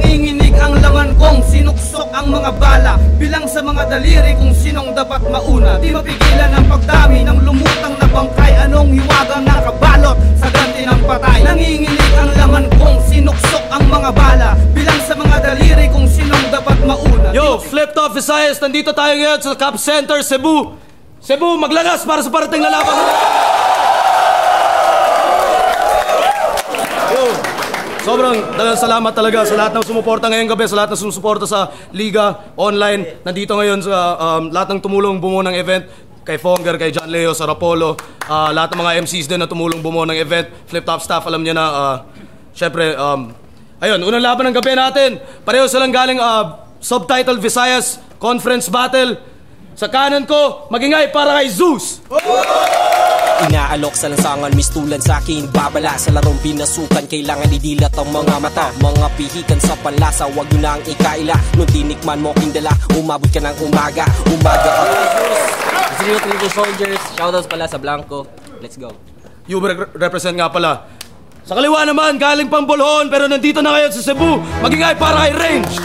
Nanginginig ang laman kong sinuksok ang mga bala. Bilang sa mga daliri kung sinong dapat mauna. Di mapigilan ang pagdami ng lumutang na bangkay. Anong hiwagang nakabalot sa ganti ng patay. Nanginginig ang laman kong sinuksok ang mga bala. Bilang sa mga daliri kung sinong dapat mauna. Yo, Flip Top Visayas, nandito tayo ngayon sa Cap Center, Cebu. Cebu, maglagas para sa parating na laban. Yo, sobrang dalang salamat talaga sa lahat ng sumuporta ngayong gabi, sa lahat ng sumusuporta sa Liga Online. Nandito ngayon sa lahat ng tumulong bumuo ng event. Kay Fonger, kay John Leo, sa Rapolo, lahat ng mga MCs din na tumulong bumuo ng event. Flip Top staff, alam niya na, syempre, ayun, unang laban ng gabi natin. Pareho silang galing Subtitle Visayas Conference Battle. Sa kanan ko, magingay para kay Zeus. Inaalok sa lansangan, mistulan sa akin babala. Sa larong pinasukan, kailangan idilat ang mga mata. Mga pihikan sa panlasa, wag yun na ang ikaila. Nung tinikman mo kindala, umabot ka ng umaga. Umaga ka. Zero Triple Soldiers, shoutouts pala sa Blanco. Let's go. You represent nga pala. Sa kaliwa naman, galing pang Bolhon, pero nandito na ngayon sa Cebu. Magingay para kay Range.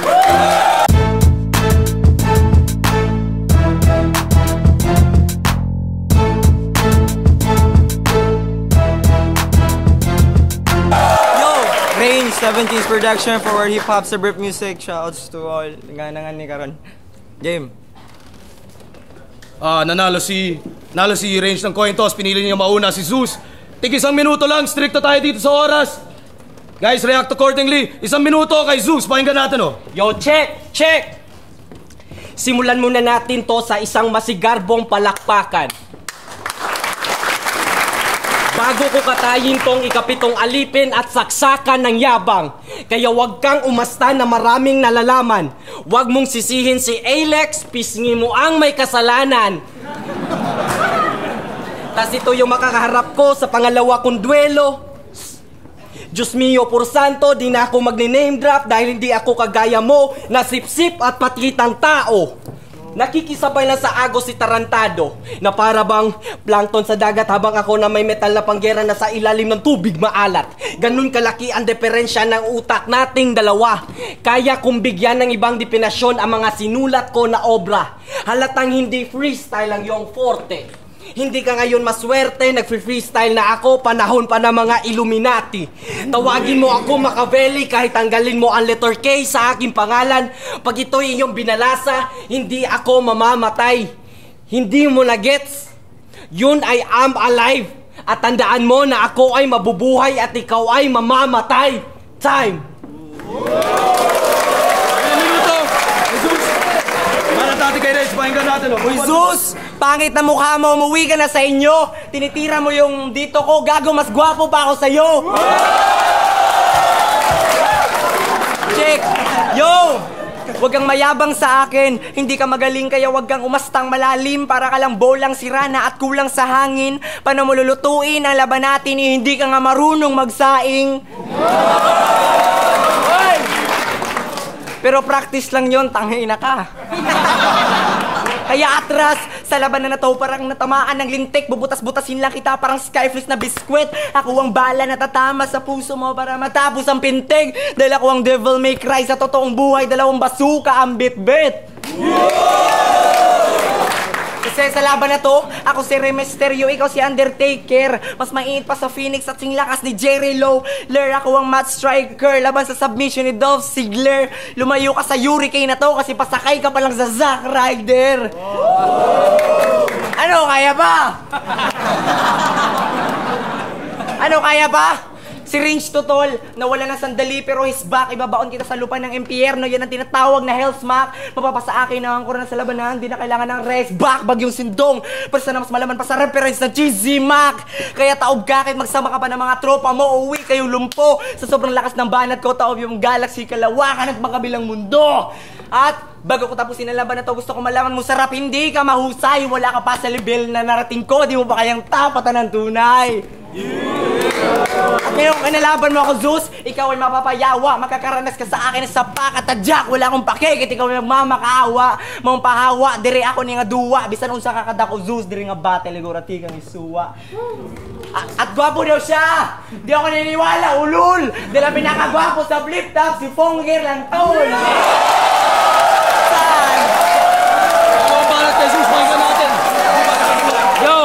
Range, 17's production for World Hip Hop sa Brief Music. Shoutouts to all. Nga ni karon. Game. Nanalo si Range ng coin toss. Pinili niya mauna si Zeus. Tig 1 minuto lang. Stricto tayo dito sa oras. Guys, react accordingly. 1 minuto kay Zeus. Pakinggan natin, oh. Yo, check! Simulan muna natin to sa isang masigarbong palakpakan. Bago ko katayin tong ikapitong alipin at saksakan ng yabang. Kaya wag kang umasta na maraming nalalaman. Wag mong sisihin si Alex, pisngi mo ang may kasalanan. Tas ito yung makakaharap ko sa pangalawa kong duelo. Diyos mio por santo, di na ako magne-name drop dahil hindi ako kagaya mo na sip-sip at patitang tao. Nakikisabay lang sa agos si Tarantado na para bang plankton sa dagat habang ako na may metal na panggera na sa ilalim ng tubig maalat. Ganun kalaki ang diferensya ng utak nating dalawa. Kaya kung bigyan ng ibang definasyon ang mga sinulat ko na obra. Halatang hindi freestyle ang iyong forte. Hindi ka ngayon maswerte, nag-freestyle na ako, panahon pa ng mga Illuminati. Tawagin mo ako Machiavelli kahit tanggalin mo ang letter K sa aking pangalan. Pag ito'y iyong binalasa, hindi ako mamamatay. Hindi mo na gets? Yun ay I'm alive. At tandaan mo na ako ay mabubuhay at ikaw ay mamamatay. Time! Uy, Zeus! Pangit na mukha mo, umuwi ka na sa inyo. Tinitira mo yung dito ko, gago, mas gwapo pa ako sa'yo. Check! Yo! Huwag kang mayabang sa akin. Hindi ka magaling kaya huwag kang umastang malalim. Para ka lang bolang sirana at kulang sa hangin. Paano mo lulutuin ang laban natin hindi ka nga marunong magsaing. Pero practice lang yon, tangina ka. Kaya atras, sa laban na to parang natamaan ng lintik. Bubutas-butasin lang kita parang skyflakes na biskwit. Ako ang bala na tatama sa puso mo para matapos ang pintig. Dahil ako ang devil may cry sa totoong buhay. Dalawang basuka ang bit-bit. Kasi sa laban na to, ako si Rey Mysterio, ikaw si Undertaker. Mas mainit pa sa Phoenix at singlakas ni Jerry Lawler. Ako ang match striker, laban sa submission ni Dolph Ziggler. Lumayo ka sa hurricane na to kasi pasakay ka pa lang sa Zack Ryder. Ano, kaya ba? Ano, kaya ba? Si Range Tutol, nawala ng sandali pero his back. Ibabaon kita sa lupa ng impyerno. Yan ang tinatawag na Hell's Smack. Mapapasa akin ang angkor na sa labanan. Di na kailangan ng rest back, bagyong sindong. Pero sana mas malaman pa sa reference na Cheesy Mac. Kaya taob ka kahit magsama ka pa ng mga tropa mo. Uwi kayong lumpo. Sa sobrang lakas ng banat ko, taob yung galaxy, kalawakan at makabilang mundo. At bago ko tapusin ang laban na to, gusto ko malaman mo sarap. Hindi ka mahusay, wala ka pa sa level na narating ko. Di mo ba kayang tapatan ng tunay? Yeah! Ngayon, kinalaban mo ako, Zeus. Ikaw ay mapapayawa. Makakaranas ka sa akin sa pakatadyak. Wala akong pakikit. Ikaw ay nagmamakaawa. Mampahawa. Dire ako ni nga duwa. Bisan unsa kakadako, Zeus. Dire nga battle. Igurati kang isuwa. At gwapo daw siya. Di ako naniniwala. Ulul. Dila pinakagwapo sa flip top. Si Fonger lang taon. Saan? Ang balat kay Zeus, pakinggan natin. Yo!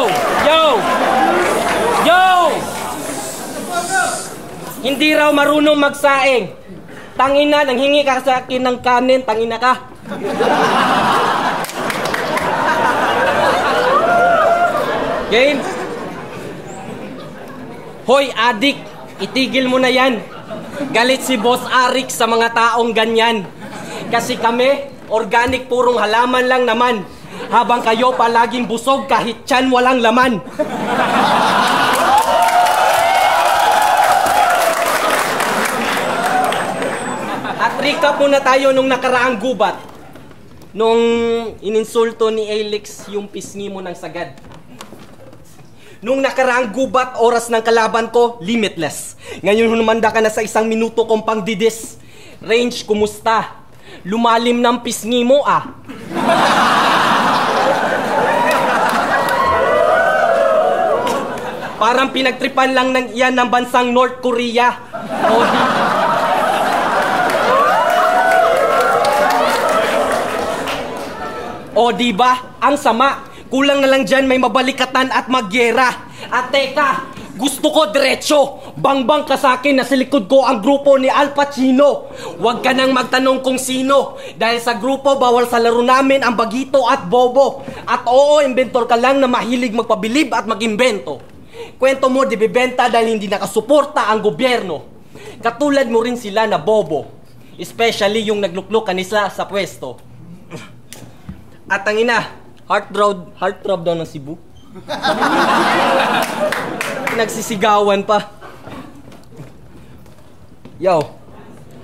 Hindi raw marunong magsaing. Tangina, nanghingi ka sa akin ng kanin, tangina ka. Game? Hoy, adik, itigil mo na yan. Galit si Boss Arik sa mga taong ganyan. Kasi kami, organic purong halaman lang naman. Habang kayo palaging busog kahit tiyan walang laman. At recap muna tayo nung nakaraang gubat. Nung ininsulto ni Alex yung pisngi mo ng sagad. Nung nakaraang gubat, oras ng kalaban ko, limitless. Ngayon humanda ka na sa 1 minuto kong pangdidis. Range, kumusta? Lumalim ng pisngi mo ah. Parang pinagtripan lang ng iyan ng bansang North Korea. O diba? Ang sama. Kulang na lang dyan may mabalikatan at magyera. At teka, gusto ko diretso. Bangbang ka sa akin na sa likod ko ang grupo ni Al Pacino. Huwag ka nang magtanong kung sino. Dahil sa grupo, bawal sa laro namin ang Bagito at Bobo. At oo, inventor ka lang na mahilig magpabilib at mag-imbento. Kwento mo, di bibenta dahil hindi nakasuporta ang gobyerno. Katulad mo rin sila na bobo. Especially yung nagluklok kanila sa pwesto. At ang ina, heartthrob daw ng Cebu. Nagsisigawan pa. Yo,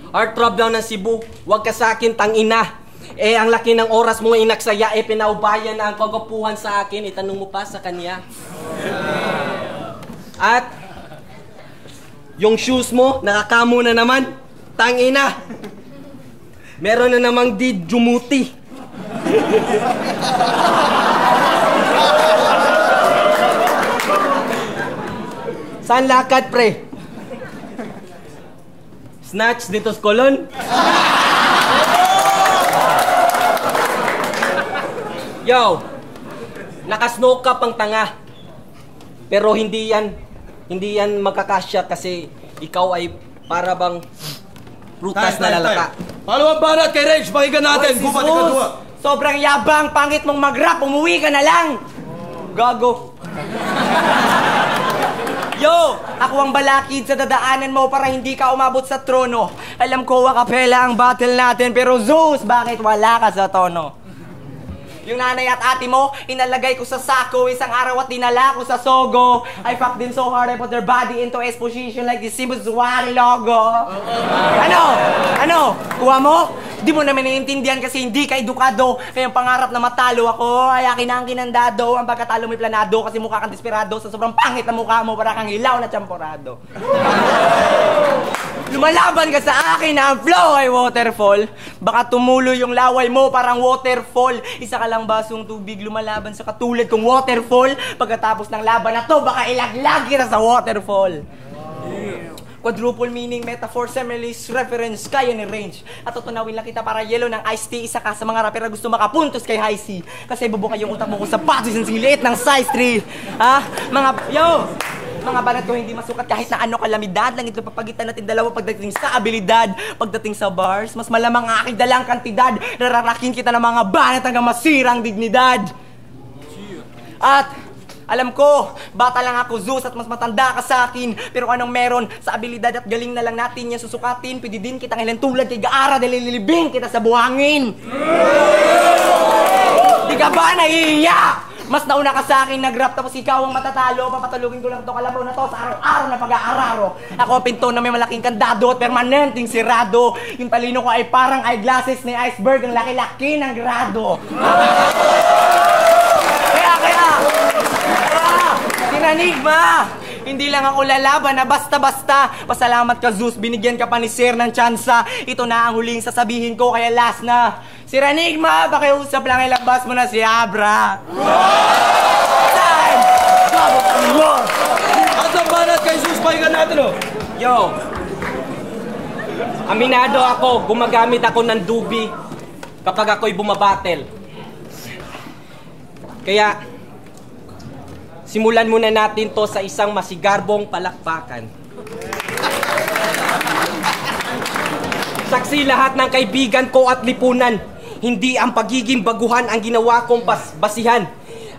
heartthrob daw ng Cebu. Huwag ka sa akin, tangina. Eh, ang laki ng oras mo inaksaya, eh, pinaubayan na ang kagapuhan sa akin. Itanong mo pa sa kanya. At yung shoes mo, nakakamo na naman. Tangina. Meron na namang di jumuti. Saan lakad, pre? Snatch dito sa kolon? Yo, nakasnow cup ang tanga. Pero hindi yan magkakasya kasi ikaw ay para bang prutas na lalaka. Paano ang banat kay Rage? Pakinggan natin. Gubat ikaw. Sobrang yabang, pangit mong mag-rap, umuwi ka na lang. Gago. Yo, ako ang balakid sa dadaanan mo para hindi ka umabot sa trono. Alam ko, wakapela ang battle natin, pero Zeus, bakit wala ka sa tono? Yung nanay at ate mo, inalagay ko sa sako. Isang araw at dinala ko sa Sogo. I fucked them so hard I put their body into exposition like the Sibuzuari logo. Ano? Kuha mo? Di mo naman naiintindihan kasi hindi ka edukado. Kaya ang pangarap na matalo ako ay akin ang kinandado. Ang pagkatalo mo'y planado kasi mukha kang desperado. Sa sobrang pangit na mukha mo para kang hilaw na tsamporado. Lumalaban ka sa akin na ang flow ay waterfall. Baka tumulo yung laway mo parang waterfall. Isa ka lang basong tubig lumalaban sa katulad kong waterfall. Pagkatapos ng laban na to, baka ilaglag kita sa waterfall. Quadruple meaning, metaphor, similes, reference, kaya ni range. At tutunawin lang kita para yellow ng iced tea. Isa ka sa mga rapper na gusto makapuntos kay high C. Kasi bubuka yung utak mo kung sapatos ang siliit ng size 3. Ha? Mga banat ko hindi masukat kahit na ano kalamidad. Lang ito papagitan natin dalawa pagdating sa abilidad. Pagdating sa bars, mas malamang aking dalang kantidad. Nararakin kita ng mga banat hanggang masirang dignidad. At alam ko, bata lang ako, Zeus, at mas matanda ka sa akin. Pero anong meron sa abilidad at galing na lang natin yan susukatin. Pwede din kitang ilan tulad kay Gaara dahil lilibing kita sa buhangin. Di ka ba nahihiya? Mas nauna ka sa akin nag-rap tapos ikaw ang matatalo. Papatulugin ko lang ito kalabaw na to sa araw-araw na pag-aararo. Ako ang pinto na may malaking kandado at permanenteng sirado. Yung talino ko ay parang eyeglasses ni iceberg. Ang laki-laki ng grado. Kaya, Sinanigma! Hindi lang ako lalaban na basta-basta. Pasalamat ka, Zeus. Binigyan ka pa ni Sir ng tsansa. Ito na ang huling sasabihin ko, kaya last na. Sir Enigma, pakiusap lang, ilabas mo na si Abra. Time! At ang banat kay Zeus, pahingan natin oh. Yo! Aminado ako, gumagamit ako ng dubi kapag ako'y bumabattle. Kaya, simulan muna natin to sa isang masigarbong palakpakan. Saksi lahat ng kaibigan ko at lipunan, hindi ang pagiging baguhan ang ginawa kong basihan.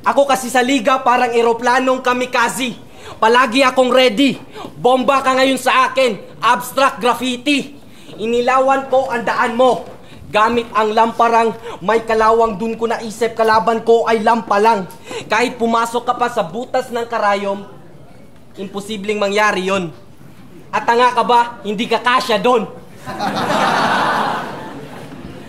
Ako kasi sa liga parang eroplanong kamikaze. Palagi akong ready. Bomba ka ngayon sa akin. Abstract graffiti. Inilawan ko ang daan mo. Gamit ang lamparang may kalawang, dun ko naisip kalaban ko ay lampa lang. Kahit pumasok ka pa sa butas ng karayom, imposibleng mangyari yon. At tanga ka ba, hindi ka kasya doon.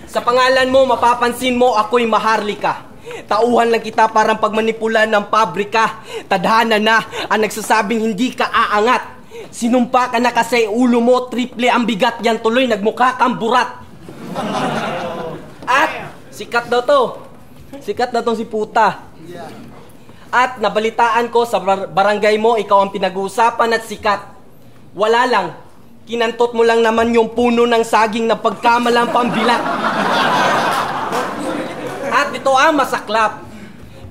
Sa pangalan mo, mapapansin mo ako'y maharlika. Tauhan lang kita parang pagmanipula ng pabrika. Tadhana na ang nagsasabing hindi ka aangat. Sinumpa ka na kasi ulo mo triple ang bigat, yan tuloy nagmukha kang burat. At sikat daw to. Sikat na tong si puta. At nabalitaan ko sa barangay mo, ikaw ang pinag-uusapan at sikat. Wala lang. Kinantot mo lang naman yung puno ng saging na pagkamalang pambilat. At ito ang masaklap.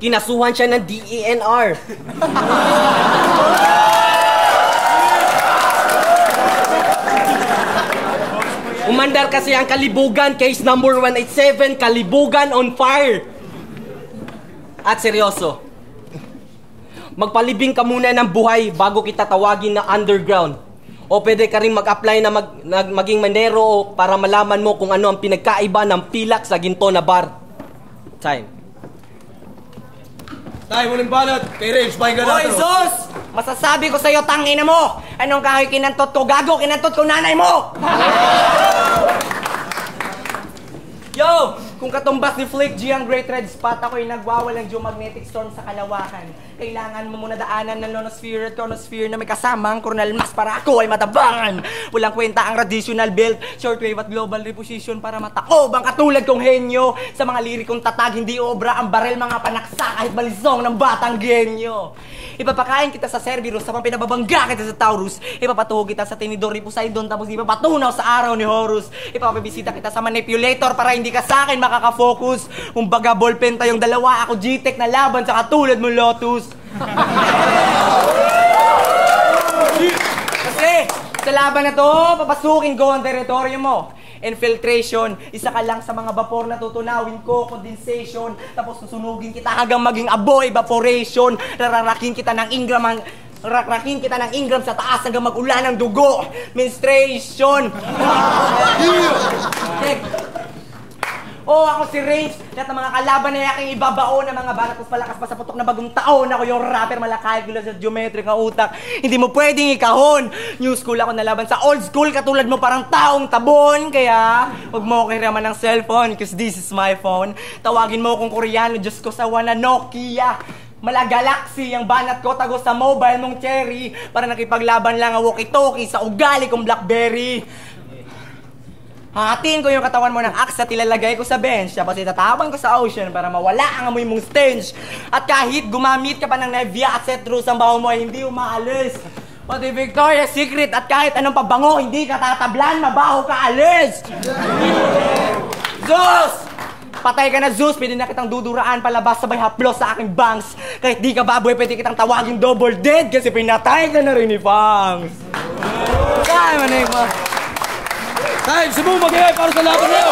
Kinasuhan siya ng DENR. Umandar kasi ang Kalibugan, case number 187, Kalibugan on fire. At seryoso, magpalibing ka muna ng buhay bago kita tawagin na underground. O pwede ka rin mag-apply na maging manero para malaman mo kung ano ang pinagkaiba ng pilak sa ginto na bar. Time. Time, huling banat. Kay Rage, pahinga natin. Hoy, Zeus! Masasabi ko sa'yo, tangina mo! Anong kahoy kinantot ko? Gago, kinantot ko nanay mo! Yo! Kung katumbas ni Flick G ang Great Red Spot, ako'y nagwawalang geomagnetic storm sa kalawakan. Kailangan mo muna daanan ng nonosphere at chronosphere na may kasamang coronal mass para ako ay matabangan. Walang kwenta ang radiational belt, shortwave at global reposition para matakob ang katulad kong henyo. Sa mga lirikong tatag, hindi obra ang barel, mga panaksa kahit balisong ng batang genyo. Ipapakain kita sa Cerberus, sa pinababangga kita sa Taurus. Ipapatuhog kita sa Tinidor ni Poseidon, tapos ipapatunaw sa araw ni Horus. Ipapabisita kita sa manipulator para hindi ka sa akin makaka-focus. Kung baga ballpen tayong dalawa, ako G-Tech na laban sa katulad mo Lotus. Kasi sa laban na to, papasukin ko ang teritoryo mo. Infiltration, isa ka lang sa mga vapor na tutunawin ko, condensation, tapos susunugin kita hanggang maging abo, evaporation. Rarakin kita ng Ingram sa taas hanggang mag-ulan ng dugo. Menstruation. Oh, ako si Range. Lahat ng mga kalaban na yaking ibabao ng mga banat kos palakas pa sa putok na bagong taon. Ako yung rapper, malakay gula sa geometric ng utak. Hindi mo pwedeng ikahon. New school ako nalaban sa old school, katulad mo parang taong tabon. Kaya, huwag mo akong hiraman ng cellphone, cause this is my phone. Tawagin mo kung Koreano, Diyos ko sa wana Nokia. Mala Galaxy, ang banat ko tago sa mobile mong cherry. Para nakipaglaban lang ang walkie-talkie sa ugali kong Blackberry. Hatiin ko yung katawan mo ng axe at ilalagay ko sa bench. Tapos itatawan ko sa ocean para mawala ang amoy mong stench. At kahit gumamit ka pa ng Nevia at Cetrus, ang baho mo ay hindi umaalis. Pati Victoria's Secret at kahit anong pabango, hindi ka tatablan, mabaho ka alis. Zeus! Patay ka na, Zeus. Pwede na kitang duduraan palabas sabay haplos sa aking bangs. Kahit di ka baboy, pwede kitang tawagin double dead kasi pinatay ka na rin ni Fangs. Kaya man mo. Time, Cebu, mag-iay para sa laban niyo!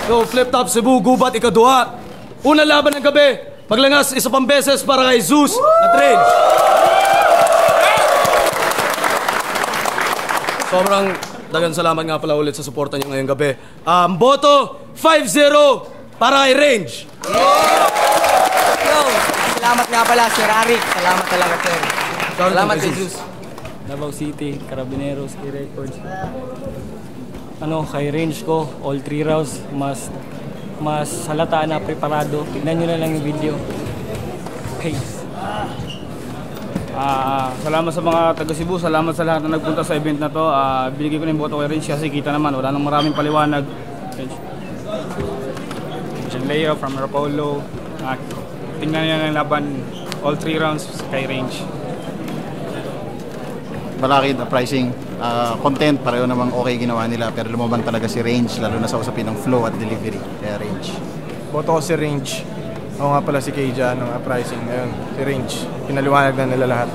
So, flip top Cebu, gubat, ikaduha. Unang laban ng gabi, maglangas isa pang beses para kay Zeus at Rage. Sobrang dagang salamat nga pala ulit sa suporta niyo ngayong gabi. Boto, 5-0 para kay Range. Yo, salamat nga pala, Sir Arik. Salamat talaga, Sir. Salamat kay Zeus. Davao City, Carabineros, kay Records. Kay range ko, all 3 rounds, mas halata na preparado. Tignan nyo na lang yung video. Okay. Salamat sa mga taga Cebu, salamat sa lahat na nagpunta sa event na to. Binigay ko na yung boto kay Range kasi kita naman, wala nang maraming paliwanag. John Leo from Rapolo. Tingnan niya ng laban, all 3 rounds kay Range. Balakid, pricing, content, pareho namang okay ginawa nila pero lumaban talaga si Range, lalo na sa usapin ng flow at delivery. Kaya Range. Boto ko si Range. Ako nga pala si Keija ng pricing. Ayun, si Range. Pinaliwanag na nila lahat.